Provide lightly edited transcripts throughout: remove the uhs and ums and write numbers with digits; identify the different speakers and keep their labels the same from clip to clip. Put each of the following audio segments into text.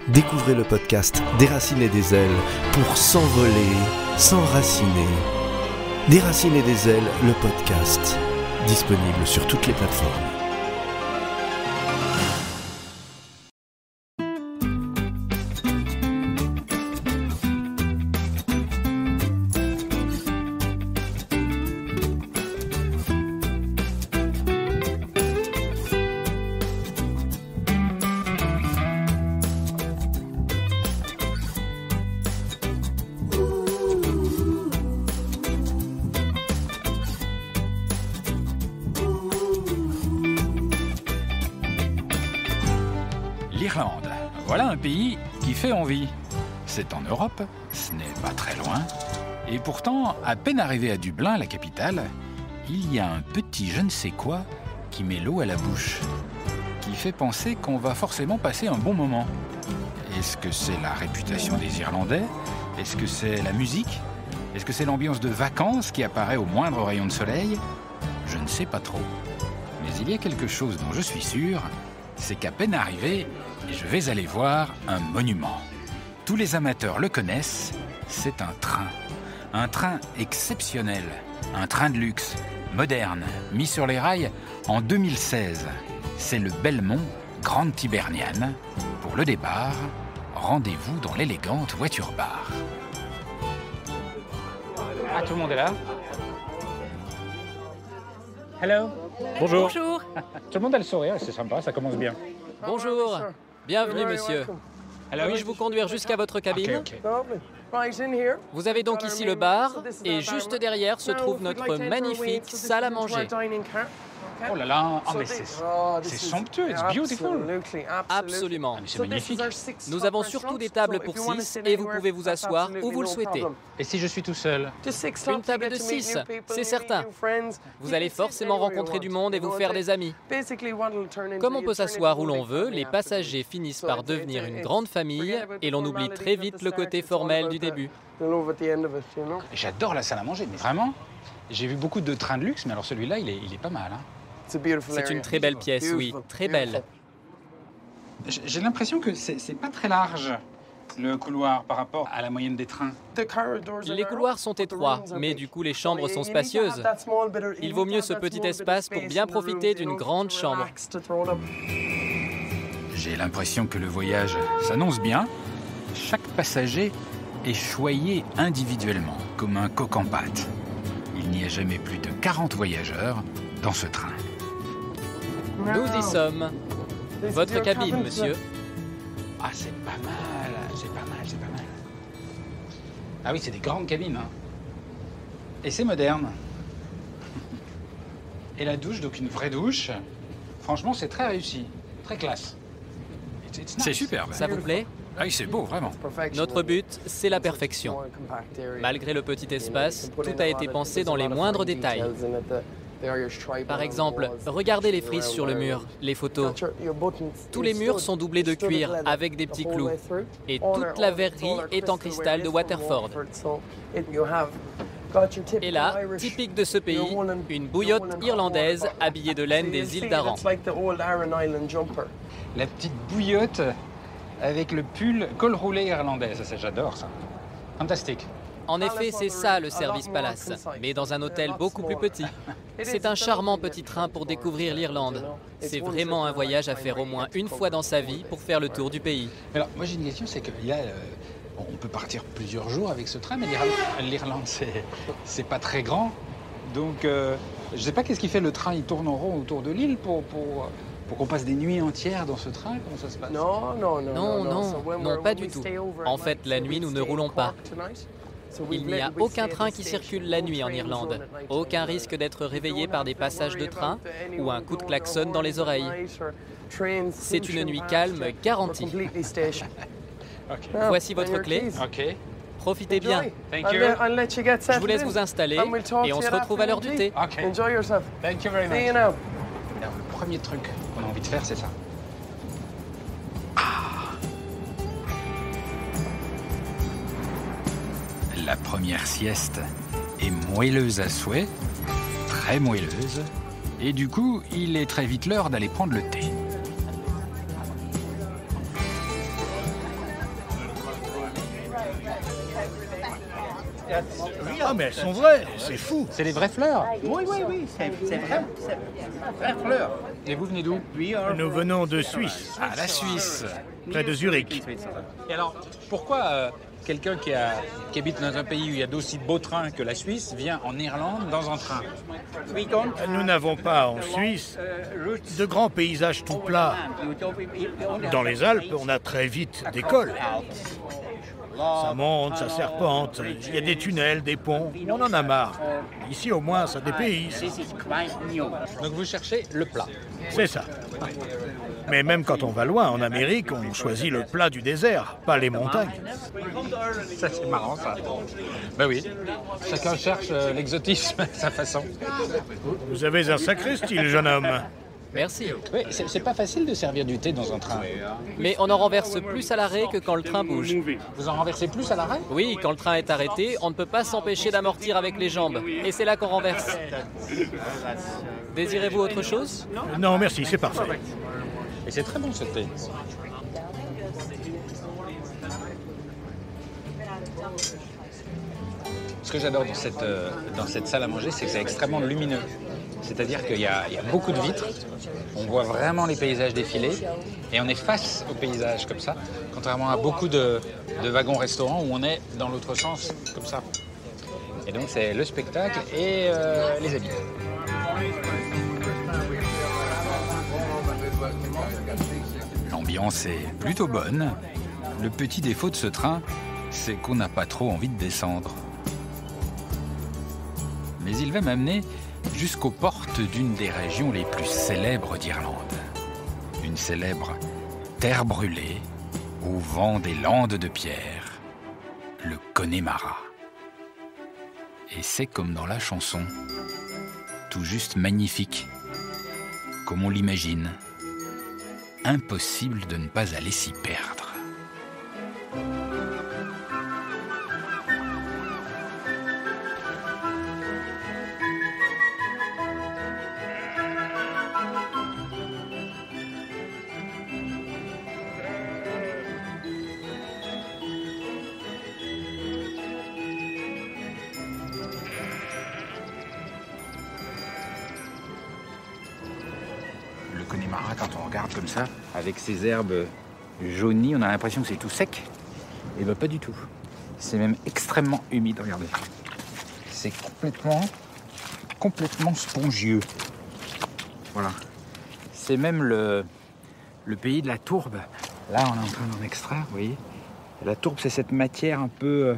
Speaker 1: Découvrez le podcast Déraciner des ailes pour s'envoler, s'enraciner. Déraciner des ailes, le podcast, disponible sur toutes les plateformes.
Speaker 2: L'Irlande, voilà un pays qui fait envie. C'est en Europe, ce n'est pas très loin. Et pourtant, à peine arrivé à Dublin, la capitale, il y a un petit je ne sais quoi qui met l'eau à la bouche, qui fait penser qu'on va forcément passer un bon moment. Est-ce que c'est la réputation des Irlandais? Est-ce que c'est la musique? Est-ce que c'est l'ambiance de vacances qui apparaît au moindre rayon de soleil? Je ne sais pas trop. Mais il y a quelque chose dont je suis sûr, c'est qu'à peine arrivé, je vais aller voir un monument. Tous les amateurs le connaissent, c'est un train. Un train exceptionnel, un train de luxe, moderne, mis sur les rails en 2016. C'est le Belmont Grande Hibernian. Pour le départ, rendez-vous dans l'élégante voiture-bar. Ah, tout le monde est là? Hello.
Speaker 3: Bonjour.
Speaker 4: Bonjour.
Speaker 2: Tout le monde a le sourire, c'est sympa, ça commence bien.
Speaker 3: Bonjour. Bienvenue, monsieur. Puis-je vous conduire jusqu'à votre cabine?
Speaker 2: Ok.
Speaker 3: Vous avez donc ici le bar, et juste derrière se trouve notre magnifique salle à manger.
Speaker 2: Oh là là, oh, mais c'est somptueux, it's beautiful.
Speaker 3: Absolument.
Speaker 2: Ah, mais c'est magnifique.
Speaker 3: Nous avons surtout des tables pour 6 et vous pouvez vous asseoir où vous le souhaitez.
Speaker 2: Et si je suis tout seul?
Speaker 3: Une table de 6, c'est certain. Vous allez forcément rencontrer du monde et vous faire des amis. Comme on peut s'asseoir où l'on veut, les passagers finissent par devenir une grande famille et l'on oublie très vite le côté formel du début.
Speaker 2: J'adore la salle à manger, mais vraiment, j'ai vu beaucoup de trains de luxe, mais alors celui-là, il est pas mal. Hein.
Speaker 3: C'est une très belle pièce, oui, très belle.
Speaker 2: J'ai l'impression que c'est pas très large, le couloir, par rapport à la moyenne des trains.
Speaker 3: Les couloirs sont étroits, mais du coup les chambres sont spacieuses. Il vaut mieux ce petit espace pour bien profiter d'une grande chambre.
Speaker 2: J'ai l'impression que le voyage s'annonce bien. Chaque passager est choyé individuellement, comme un coq en pâte. Il n'y a jamais plus de 40 voyageurs dans ce train.
Speaker 3: Nous y sommes. Votre cabine, monsieur.
Speaker 2: Ah, c'est pas mal, c'est pas mal, c'est pas mal. Ah oui, c'est des grandes cabines. Hein. Et c'est moderne. Et la douche, donc une vraie douche. Franchement, c'est très réussi, très classe. C'est superbe.
Speaker 3: Ça vous plaît?
Speaker 2: Ah oui, c'est beau, vraiment.
Speaker 3: Notre but, c'est la perfection. Malgré le petit espace, tout a été pensé dans les moindres détails. Par exemple, regardez les frises sur le mur, les photos. Tous les murs sont doublés de cuir avec des petits clous. Et toute la verrerie est en cristal de Waterford. Et là, typique de ce pays, une bouillotte irlandaise habillée de laine des îles d'Aran.
Speaker 2: La petite bouillotte avec le pull col roulé irlandais, ça j'adore ça. Fantastique.
Speaker 3: En effet, c'est ça le Service Palace, mais dans un hôtel beaucoup plus petit. C'est un charmant petit train pour découvrir l'Irlande. C'est vraiment un voyage à faire au moins une fois dans sa vie pour faire le tour du pays.
Speaker 2: Alors, moi j'ai une question, c'est que là, on peut partir plusieurs jours avec ce train, mais l'Irlande, c'est pas très grand. Donc, je sais pas qu'est-ce qui fait le train, il tourne en rond autour de l'île pour qu'on passe des nuits entières dans ce train. Comment ça se passe?
Speaker 3: Non, pas du tout. En fait, la nuit, nous ne roulons pas. Il n'y a aucun train qui circule la nuit en Irlande. Aucun risque d'être réveillé par des passages de train ou un coup de klaxon dans les oreilles. C'est une nuit calme garantie. Voici votre clé.
Speaker 2: Ok.
Speaker 3: Profitez bien.
Speaker 2: Thank you.
Speaker 3: Je vous laisse vous installer et on se retrouve à l'heure du thé.
Speaker 2: Ok. Thank you very much. Alors, le premier truc qu'on a envie de faire, c'est ça. La première sieste est moelleuse à souhait, très moelleuse, et du coup, il est très vite l'heure d'aller prendre le thé.
Speaker 4: Ah, mais elles sont vraies, c'est fou.
Speaker 2: C'est les vraies fleurs.
Speaker 5: Oui, c'est vraies fleurs.
Speaker 2: Et vous venez d'où?
Speaker 4: Nous venons de Suisse,
Speaker 2: Ah, la Suisse.
Speaker 4: près de Zurich.
Speaker 2: Et alors, pourquoi quelqu'un qui habite dans un pays où il y a d'aussi beaux trains que la Suisse vient en Irlande dans un train?
Speaker 4: Nous n'avons pas en Suisse de grands paysages tout plats. Dans les Alpes, on a très vite des cols. Ça monte, ça serpente, il y a des tunnels, des ponts, on en a marre. Ici au moins ça dépayse.
Speaker 2: Donc vous cherchez le plat.
Speaker 4: C'est ça. Mais même quand on va loin, en Amérique, on choisit le plat du désert, pas les montagnes.
Speaker 2: Ça c'est marrant ça. Ben oui, chacun cherche l'exotisme à sa façon.
Speaker 4: Vous avez un sacré style, jeune homme.
Speaker 3: Merci.
Speaker 2: Oui, c'est pas facile de servir du thé dans un train.
Speaker 3: Mais on en renverse plus à l'arrêt que quand le train bouge.
Speaker 2: Vous en renversez plus à l'arrêt?
Speaker 3: Oui, quand le train est arrêté, on ne peut pas s'empêcher d'amortir avec les jambes. Et c'est là qu'on renverse. Désirez-vous autre chose?
Speaker 4: Non, merci, c'est parfait.
Speaker 2: Et c'est très bon ce thé. Ce que j'adore dans cette salle à manger, c'est que c'est extrêmement lumineux. C'est-à-dire qu'il y a beaucoup de vitres, on voit vraiment les paysages défiler et on est face aux paysages comme ça, contrairement à beaucoup de wagons-restaurants où on est dans l'autre sens comme ça. Et donc c'est le spectacle et les habits. L'ambiance est plutôt bonne. Le petit défaut de ce train, c'est qu'on n'a pas trop envie de descendre. Mais il va m'amener jusqu'aux portes d'une des régions les plus célèbres d'Irlande. Une célèbre terre brûlée au vent des landes de pierre, le Connemara. Et c'est comme dans la chanson, tout juste magnifique, comme on l'imagine. Impossible de ne pas aller s'y perdre. Le Connemara, quand on regarde comme ça, avec ses herbes jaunies, on a l'impression que c'est tout sec. Et bien pas du tout. C'est même extrêmement humide, regardez. C'est complètement spongieux. Voilà. C'est même le pays de la tourbe. Là, on est en train d'en extraire, vous voyez. La tourbe, c'est cette matière un peu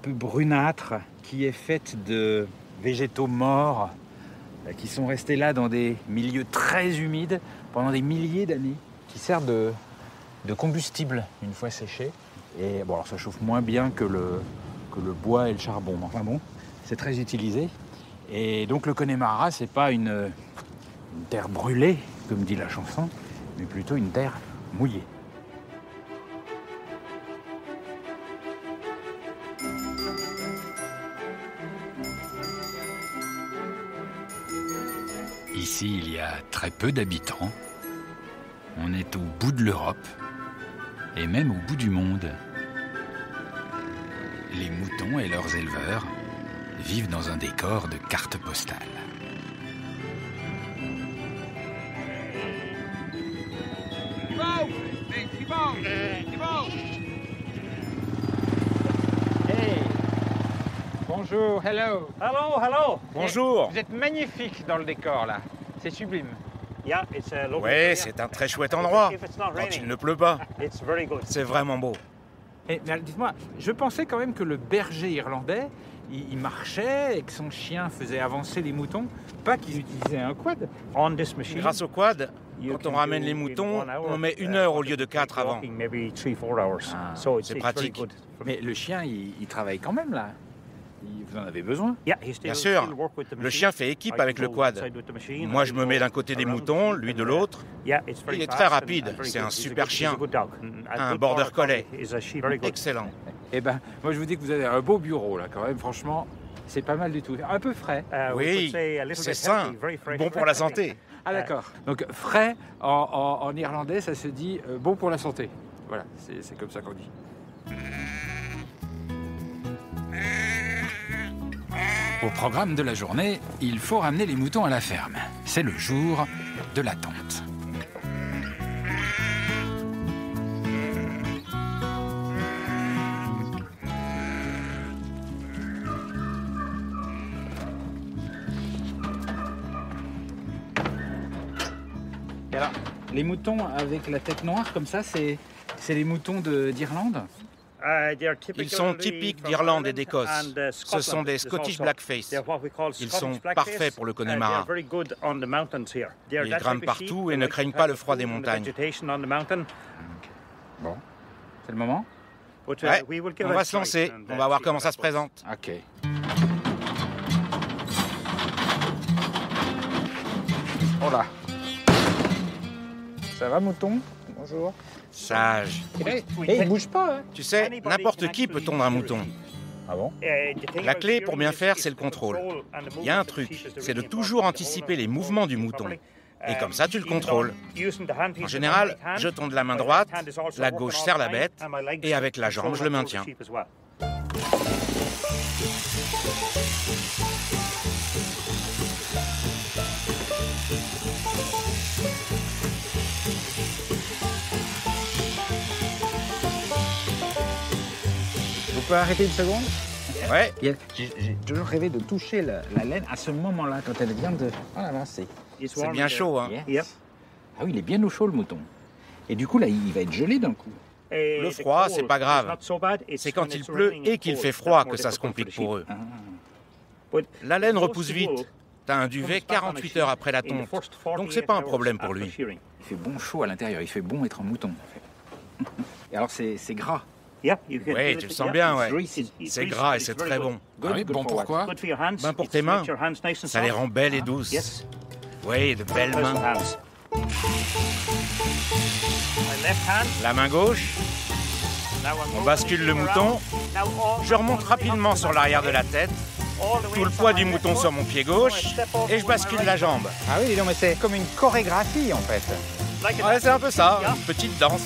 Speaker 2: brunâtre qui est faite de végétaux morts qui sont restés là dans des milieux très humides pendant des milliers d'années, qui servent de combustible une fois séchés. Et bon, alors ça chauffe moins bien que le bois et le charbon. Enfin bon, c'est très utilisé. Et donc le Connemara, c'est pas une terre brûlée, comme dit la chanson, mais plutôt une terre mouillée. Ici, il y a très peu d'habitants. On est au bout de l'Europe et même au bout du monde. Les moutons et leurs éleveurs vivent dans un décor de carte postale. Hey! Bonjour, hello!
Speaker 6: Hello, hello.
Speaker 4: Bonjour.
Speaker 2: Vous êtes magnifique dans le décor là, c'est sublime.
Speaker 6: Yeah, it's a lovely
Speaker 4: Ouais,
Speaker 6: area.
Speaker 4: c'est un très chouette endroit.
Speaker 6: If it's not
Speaker 4: Quand
Speaker 6: raining,
Speaker 4: il ne pleut pas,
Speaker 6: it's very good.
Speaker 4: c'est vraiment beau.
Speaker 2: Mais dites-moi, je pensais quand même que le berger irlandais, il marchait et que son chien faisait avancer les moutons, pas qu'il utilisait un quad.
Speaker 6: On this machine,
Speaker 4: Grâce au quad,
Speaker 6: you
Speaker 4: quand on
Speaker 6: can
Speaker 4: ramène
Speaker 6: do
Speaker 4: les
Speaker 6: in
Speaker 4: moutons,
Speaker 6: 1 hour,
Speaker 4: on met 1 heure au lieu de 4 avant.
Speaker 6: walking maybe 3-4 hours.
Speaker 2: Ah,
Speaker 6: So it's
Speaker 4: c'est
Speaker 6: very
Speaker 4: pratique.
Speaker 6: good.
Speaker 2: Mais le chien, il travaille quand même là. Vous en avez besoin.
Speaker 6: Yeah, he still-
Speaker 4: Bien sûr,
Speaker 6: still work with the
Speaker 4: le
Speaker 6: machine.
Speaker 4: chien fait équipe
Speaker 6: I
Speaker 4: avec
Speaker 6: can
Speaker 4: le
Speaker 6: go
Speaker 4: quad.
Speaker 6: inside with the machine,
Speaker 4: Moi,
Speaker 6: I
Speaker 4: je
Speaker 6: can
Speaker 4: me mets
Speaker 6: go
Speaker 4: d'un côté des
Speaker 6: around
Speaker 4: moutons,
Speaker 6: the
Speaker 4: lui de
Speaker 6: machine,
Speaker 4: l'autre.
Speaker 6: Yeah, it's very
Speaker 4: Il est
Speaker 6: fast
Speaker 4: très
Speaker 6: and
Speaker 4: rapide,
Speaker 6: very
Speaker 4: c'est
Speaker 6: good.
Speaker 4: un
Speaker 6: He's a
Speaker 4: super
Speaker 6: good-
Speaker 4: chien.
Speaker 6: he's a good dog. A
Speaker 4: Un
Speaker 6: good
Speaker 4: border collie.
Speaker 6: Is a she very good.
Speaker 4: Excellent.
Speaker 2: Eh ben, moi je vous dis que vous avez un beau bureau là quand même, franchement, c'est pas mal du tout. Un peu frais.
Speaker 6: We
Speaker 4: Oui,
Speaker 6: could say a little
Speaker 4: c'est
Speaker 6: bit
Speaker 4: sain,
Speaker 6: healthy, very fresh.
Speaker 4: bon pour la santé.
Speaker 2: Ah d'accord. Donc frais en irlandais, ça se dit bon pour la santé. Voilà, c'est comme ça qu'on dit. Au programme de la journée, il faut ramener les moutons à la ferme. C'est le jour de l'attente.
Speaker 7: Et alors, les moutons avec la tête noire comme ça, c'est les moutons d'Irlande?
Speaker 6: Ils sont typiques d'Irlande et d'Écosse. Ce sont des Scottish Blackface. Ils sont parfaits pour le Connemara. Ils grimpent partout et ne craignent pas le froid des montagnes.
Speaker 7: Bon, c'est le moment?
Speaker 6: Ouais, on va se lancer. On va voir comment ça se présente.
Speaker 7: Ok. Oh là. Ça va, mouton? Bonjour.
Speaker 6: Sage.
Speaker 7: Il bouge pas, hein?
Speaker 6: Tu sais, n'importe qui peut tondre un mouton.
Speaker 7: Ah bon?
Speaker 6: La clé pour bien faire, c'est le contrôle. Il y a un truc, c'est de toujours anticiper les mouvements du mouton. Et comme ça, tu le contrôles. En général, je tonds de la main droite, la gauche serre la bête, et avec la jambe, je le maintiens.
Speaker 7: Vous pouvez arrêter une seconde?
Speaker 6: Ouais,
Speaker 7: J'ai toujours rêvé de toucher la laine à ce moment-là, quand elle vient de avancer.
Speaker 6: c'est bien chaud, hein.
Speaker 7: Ah oui, il est bien au chaud, le mouton. Et du coup, là, il va être gelé d'un coup.
Speaker 6: Le froid, c'est pas grave. C'est quand il pleut et qu'il fait froid que ça se complique pour eux. La laine repousse vite. T'as un duvet 48 heures après la tonte. Donc c'est pas un problème pour lui.
Speaker 7: Il fait bon chaud à l'intérieur, il fait bon être un mouton, en fait. Et alors, c'est gras.
Speaker 6: Oui, tu le sens bien, ouais. C'est gras et c'est très bon.
Speaker 2: Ah oui, bon, pourquoi?
Speaker 6: Ben pour tes mains, ça les rend belles et douces. Oui, de belles mains. La main gauche, on bascule le mouton. Je remonte rapidement sur l'arrière de la tête. Tout le poids du mouton sur mon pied gauche. Et je bascule la jambe.
Speaker 7: Ah oui, mais c'est comme une chorégraphie, en fait.
Speaker 6: Ouais, c'est un peu ça, une petite danse.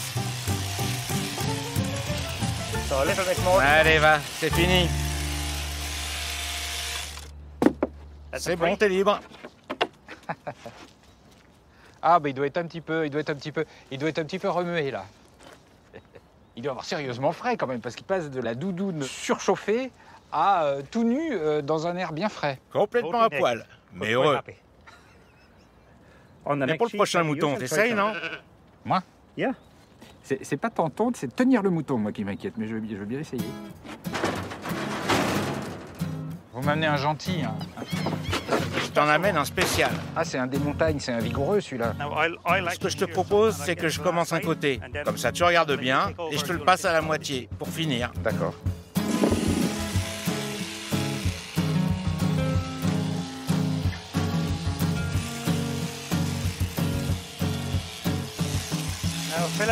Speaker 6: Allez, va, c'est fini. C'est bon, t'es libre.
Speaker 7: Ah, bah il doit être un petit peu remué, là. Il doit avoir sérieusement frais, quand même, parce qu'il passe de la doudoune surchauffée à tout nu dans un air bien frais.
Speaker 6: Complètement à poil, mais heureux. Et pour le prochain mouton, t'essayes, non?
Speaker 7: Moi? C'est pas tant tondre, c'est tenir le mouton, moi, qui m'inquiète, mais je veux bien essayer. Vous m'amenez un gentil, hein.
Speaker 6: Je t'en amène un spécial.
Speaker 7: Ah, c'est un des montagnes, c'est un vigoureux, celui-là.
Speaker 6: Ce que je te propose, c'est que je commence un côté. Comme ça, tu regardes bien et je te le passe à la moitié, pour finir.
Speaker 7: D'accord.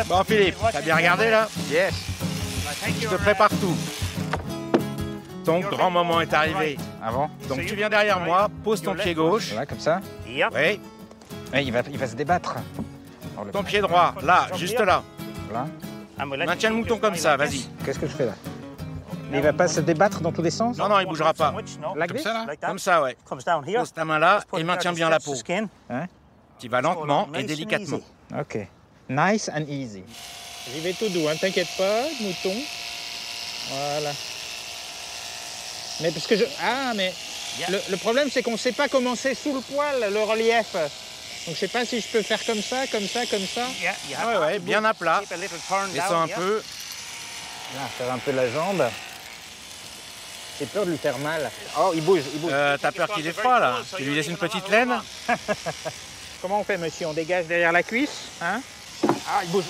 Speaker 6: Bon, Philippe, t'as bien regardé, là?
Speaker 7: Yes.
Speaker 6: Je te prépare tout. Ton grand moment est arrivé.
Speaker 7: Ah bon?
Speaker 6: Donc tu viens derrière moi, pose ton pied gauche.
Speaker 7: Là, comme ça?
Speaker 6: Oui.
Speaker 7: Ouais, il va se débattre.
Speaker 6: Ton pied droit, là, juste là.
Speaker 7: Là.
Speaker 6: Maintiens le mouton comme ça, vas-y.
Speaker 7: Qu'est-ce que je fais là? Il va pas se débattre dans tous les sens?
Speaker 6: Non, il bougera pas.
Speaker 7: Like this?
Speaker 6: Comme ça, ouais. Pose ta main là et maintiens bien la peau.
Speaker 7: Hein?
Speaker 6: Tu vas lentement et délicatement.
Speaker 7: Ok. Nice and easy. J'y vais tout doux, hein, t'inquiète pas, mouton. Voilà. Mais parce que mais le problème c'est qu'on ne sait pas comment c'est sous le poil, le relief. Donc je sais pas si je peux faire comme ça, comme ça, comme ça.
Speaker 6: Ouais, bien à plat. Descends un peu.
Speaker 7: Là, faire un peu la jambe. J'ai peur de lui faire mal. Oh, il bouge.
Speaker 6: T'as peur qu'il ait froid, là? Tu lui laisses une petite laine?
Speaker 7: Comment on fait, monsieur? On dégage derrière la cuisse, hein? Ah, il bouge.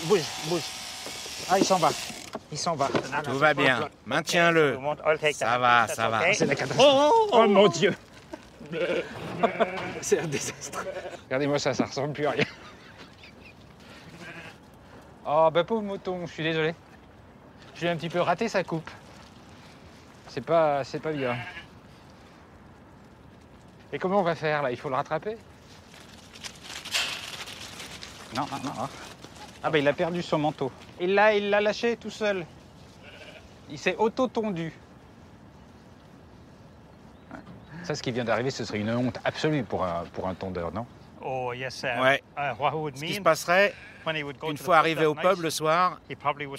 Speaker 7: Ah, il s'en va.
Speaker 6: Tout va bien. Maintiens-le. Ça va.
Speaker 7: C'est la catastrophe. Oh mon Dieu. C'est un désastre. Regardez-moi ça ressemble plus à rien. Oh, bah pauvre mouton, je suis désolé. J'ai un petit peu raté sa coupe. C'est pas bien. Et comment on va faire, là? Il faut le rattraper? Non. Ah bah il a perdu son manteau. Et là, il l'a lâché tout seul. Il s'est auto-tondu.
Speaker 8: Ça, ce qui vient d'arriver, ce serait une honte absolue pour un tondeur, non?
Speaker 6: Ouais. Ce qui se passerait, une fois arrivé au pub le soir, tu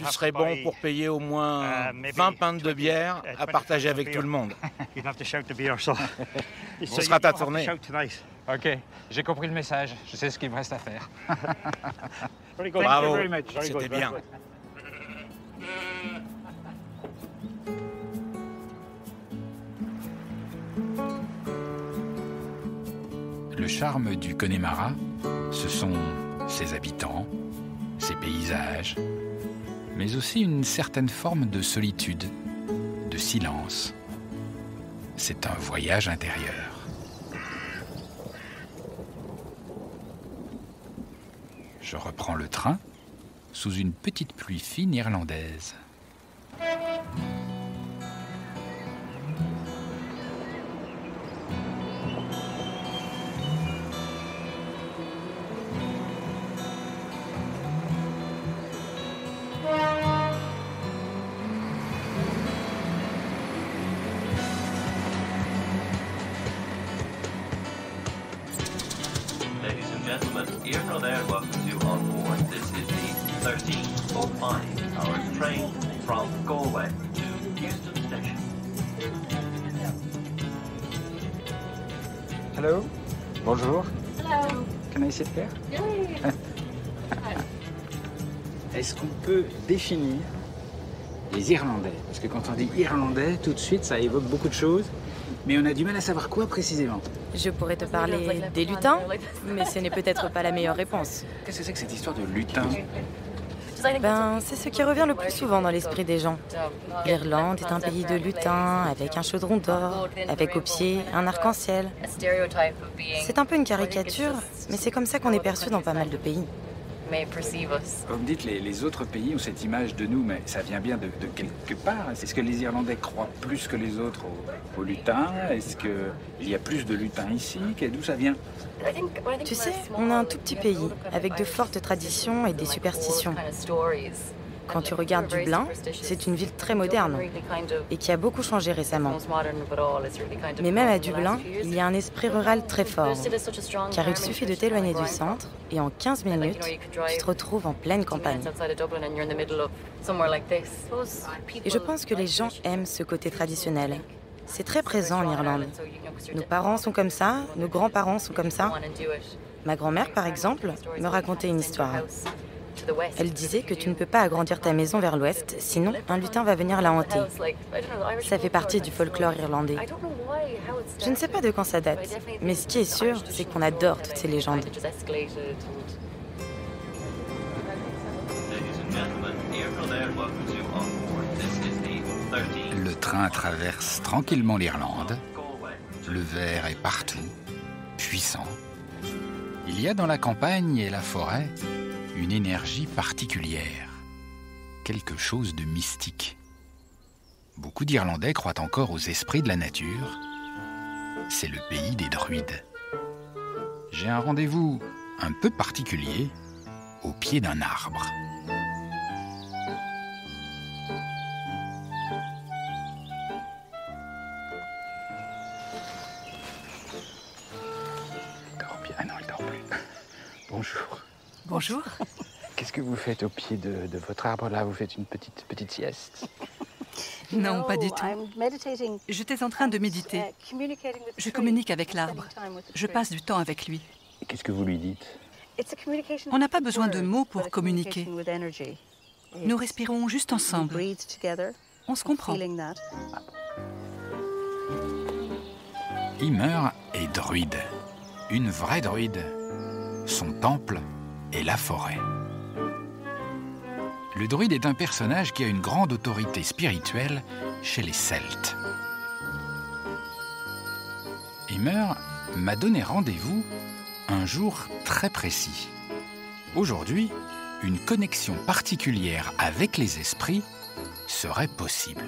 Speaker 6: serais bon pour payer au moins 20 pintes de bière à partager avec tout le monde. Ce sera ta tournée.
Speaker 8: Ok, j'ai compris le message. Je sais ce qu'il me reste à faire.
Speaker 6: Bravo, c'était bien.
Speaker 2: Le charme du Connemara, ce sont ses habitants, ses paysages, mais aussi une certaine forme de solitude, de silence. C'est un voyage intérieur. Je reprends le train sous une petite pluie fine irlandaise.
Speaker 9: Irland Air welcomes you on board. This is the 1305 hours train from Galway to Houston Station.
Speaker 8: Hello. Bonjour.
Speaker 10: Hello.
Speaker 8: Can I sit here? Est-ce qu'on peut définir les Irlandais? Parce que quand on dit Irlandais, tout de suite, ça évoque beaucoup de choses. Mais on a du mal à savoir quoi précisément.
Speaker 10: Je pourrais te parler des lutins, mais ce n'est peut-être pas la meilleure réponse.
Speaker 8: Qu'est-ce que c'est que cette histoire de lutin?
Speaker 10: C'est ce qui revient le plus souvent dans l'esprit des gens. L'Irlande est un pays de lutins, avec un chaudron d'or, avec au pied un arc-en-ciel. C'est un peu une caricature, mais c'est comme ça qu'on est perçu dans pas mal de pays.
Speaker 8: Vous me dites les autres pays ont cette image de nous, mais ça vient bien de quelque part. Est-ce que les Irlandais croient plus que les autres aux lutins? Est-ce qu'il y a plus de lutins ici? D'où ça vient?
Speaker 10: Tu sais, on a un tout petit pays, avec de fortes traditions et des superstitions. Quand tu regardes Dublin, c'est une ville très moderne et qui a beaucoup changé récemment. Mais même à Dublin, il y a un esprit rural très fort, car il suffit de t'éloigner du centre et en 15 minutes, tu te retrouves en pleine campagne. Et je pense que les gens aiment ce côté traditionnel. C'est très présent en Irlande. Nos parents sont comme ça, nos grands-parents sont comme ça. Ma grand-mère, par exemple, me racontait une histoire. Elle disait que tu ne peux pas agrandir ta maison vers l'ouest, sinon un lutin va venir la hanter. Ça fait partie du folklore irlandais. Je ne sais pas de quand ça date, mais ce qui est sûr, c'est qu'on adore toutes ces légendes.
Speaker 2: Le train traverse tranquillement l'Irlande. Le vert est partout, puissant. Il y a dans la campagne et la forêt une énergie particulière, quelque chose de mystique. Beaucoup d'Irlandais croient encore aux esprits de la nature. C'est le pays des druides. J'ai un rendez-vous un peu particulier au pied d'un arbre.
Speaker 8: Ah non, il dort plus. Bonjour.
Speaker 11: Bonjour.
Speaker 8: Qu'est-ce que vous faites au pied de votre arbre là? Vous faites une petite sieste?
Speaker 11: Non, pas du tout. J'étais en train de méditer. Je communique avec l'arbre. Je passe du temps avec lui.
Speaker 8: Et qu'est-ce que vous lui dites?
Speaker 11: On n'a pas besoin de mots pour communiquer. Nous respirons juste ensemble. On se comprend.
Speaker 2: Emer est druide. Une vraie druide. Son temple est la forêt. Le druide est un personnage qui a une grande autorité spirituelle chez les Celtes. Emer m'a donné rendez-vous un jour très précis. Aujourd'hui, une connexion particulière avec les esprits serait possible.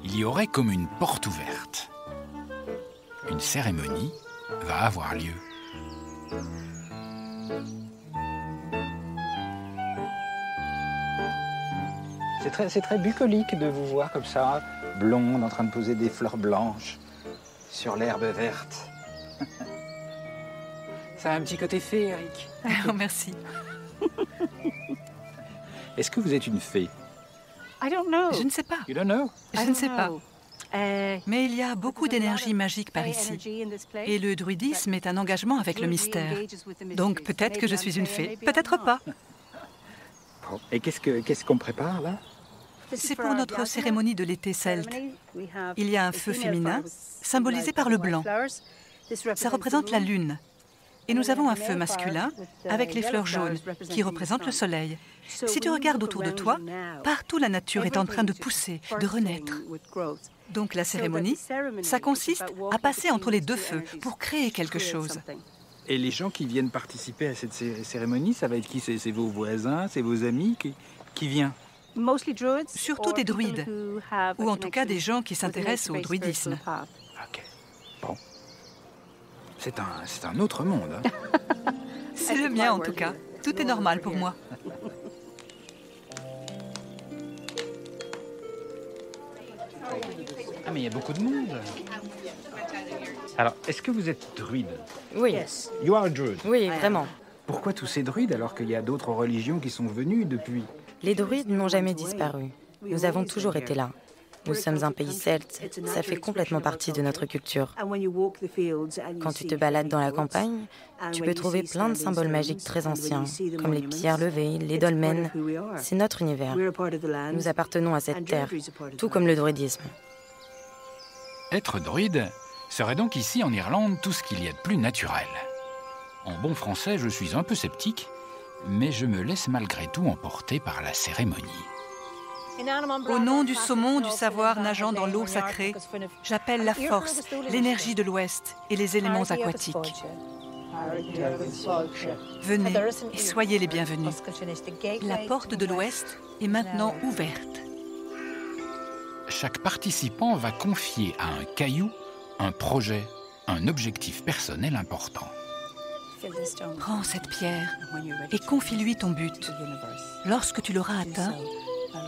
Speaker 2: Il y aurait comme une porte ouverte. Une cérémonie va avoir lieu.
Speaker 8: C'est très bucolique de vous voir comme ça, blonde, en train de poser des fleurs blanches. sur l'herbe verte. Ça a un petit côté féerique.
Speaker 11: Oh, merci.
Speaker 8: Est-ce que vous êtes une fée?
Speaker 11: Je ne sais pas.
Speaker 8: You don't know?
Speaker 11: Je ne sais pas. Mais il y a beaucoup d'énergie magique par ici. Et le druidisme est un engagement avec le mystère. Donc peut-être que je suis une fée, peut-être pas.
Speaker 8: Bon. Et qu'est-ce qu'on prépare là?
Speaker 11: C'est pour notre cérémonie de l'été celte. Il y a un feu féminin, symbolisé par le blanc. Ça représente la lune. Et nous avons un feu masculin, avec les fleurs jaunes, qui représentent le soleil. Si tu regardes autour de toi, partout la nature est en train de pousser, de renaître. Donc la cérémonie, ça consiste à passer entre les deux feux pour créer quelque chose.
Speaker 8: Et les gens qui viennent participer à cette cérémonie, ça va être qui? C'est vos voisins, c'est vos amis qui viennent?
Speaker 11: Surtout des druides, ou en tout cas des gens qui s'intéressent au druidisme.
Speaker 8: Ok, bon. C'est un autre monde. Hein?
Speaker 11: C'est le mien en tout cas. Tout est normal pour moi.
Speaker 8: Ah mais il y a beaucoup de monde. Alors, est-ce que vous êtes druide?
Speaker 10: Oui.
Speaker 8: You are a druid.
Speaker 10: Oui, vraiment.
Speaker 8: Pourquoi tous ces druides alors qu'il y a d'autres religions qui sont venues depuis?
Speaker 10: Les druides n'ont jamais disparu. Nous avons toujours été là. Nous sommes un pays celte. Ça fait complètement partie de notre culture. Quand tu te balades dans la campagne, tu peux trouver plein de symboles magiques très anciens, comme les pierres levées, les dolmens. C'est notre univers. Nous appartenons à cette terre, tout comme le druidisme.
Speaker 2: Être druide serait donc ici en Irlande tout ce qu'il y a de plus naturel. En bon français, je suis un peu sceptique, mais je me laisse malgré tout emporter par la cérémonie.
Speaker 11: Au nom du saumon du savoir nageant dans l'eau sacrée, j'appelle la force, l'énergie de l'Ouest et les éléments aquatiques. Venez et soyez les bienvenus. La porte de l'Ouest est maintenant ouverte.
Speaker 2: Chaque participant va confier à un caillou un projet, un objectif personnel important.
Speaker 11: Prends cette pierre et confie-lui ton but. Lorsque tu l'auras atteint,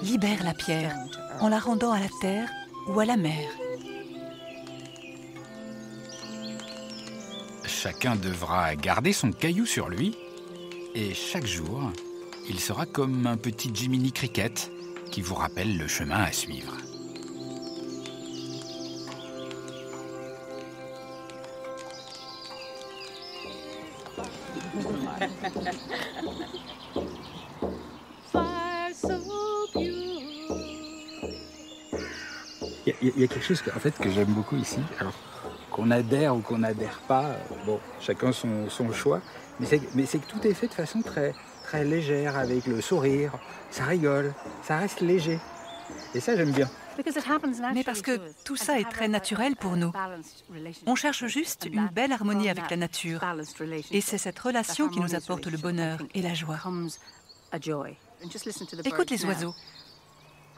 Speaker 11: libère la pierre en la rendant à la terre ou à la mer.
Speaker 2: Chacun devra garder son caillou sur lui et chaque jour, il sera comme un petit Jiminy Cricket qui vous rappelle le chemin à suivre.
Speaker 8: Il y a quelque chose en fait, que j'aime beaucoup ici. Alors, qu'on adhère ou qu'on n'adhère pas, bon, chacun son choix. Mais c'est que tout est fait de façon très, très légère, avec le sourire. Ça rigole, ça reste léger. Et ça, j'aime bien.
Speaker 11: Mais parce que tout ça est très naturel pour nous. On cherche juste une belle harmonie avec la nature. Et c'est cette relation qui nous apporte le bonheur et la joie. Écoute les oiseaux.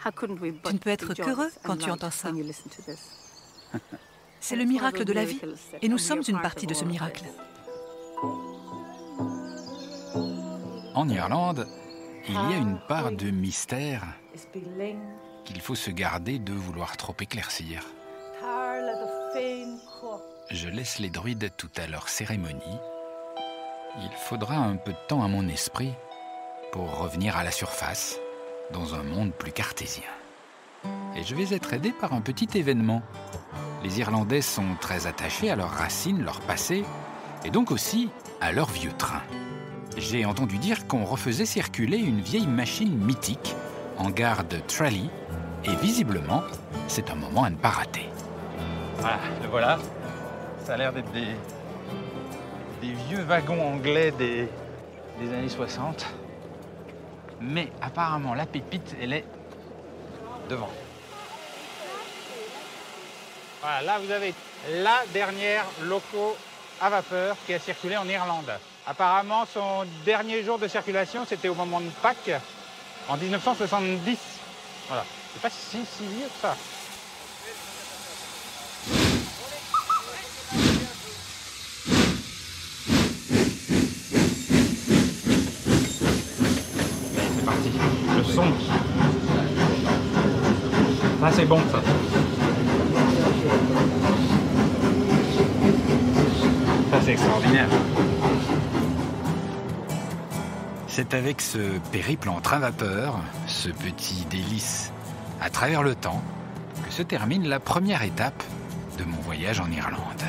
Speaker 11: Tu ne peux être qu'heureux quand tu entends ça. C'est le miracle de la vie, et nous sommes une partie de ce miracle.
Speaker 2: En Irlande, il y a une part de mystère qu'il faut se garder de vouloir trop éclaircir. Je laisse les druides tout à leur cérémonie. Il faudra un peu de temps à mon esprit pour revenir à la surface, dans un monde plus cartésien. Et je vais être aidé par un petit événement. Les Irlandais sont très attachés à leurs racines, leur passé, et donc aussi à leur vieux train. J'ai entendu dire qu'on refaisait circuler une vieille machine mythique en gare de Tralee, et visiblement, c'est un moment à ne pas rater.
Speaker 6: Voilà, le voilà. Ça a l'air d'être des vieux wagons anglais des années 60. Mais apparemment, la pépite, elle est devant. Voilà, là, vous avez la dernière loco à vapeur qui a circulé en Irlande. Apparemment, son dernier jour de circulation, c'était au moment de Pâques, en 1970. Voilà. C'est pas si vieux que ça. C'est parti. Le son. Ça, c'est bon, ça.
Speaker 8: C'est extraordinaire.
Speaker 2: C'est avec ce périple en train vapeur, ce petit délice à travers le temps, que se termine la première étape de mon voyage en Irlande.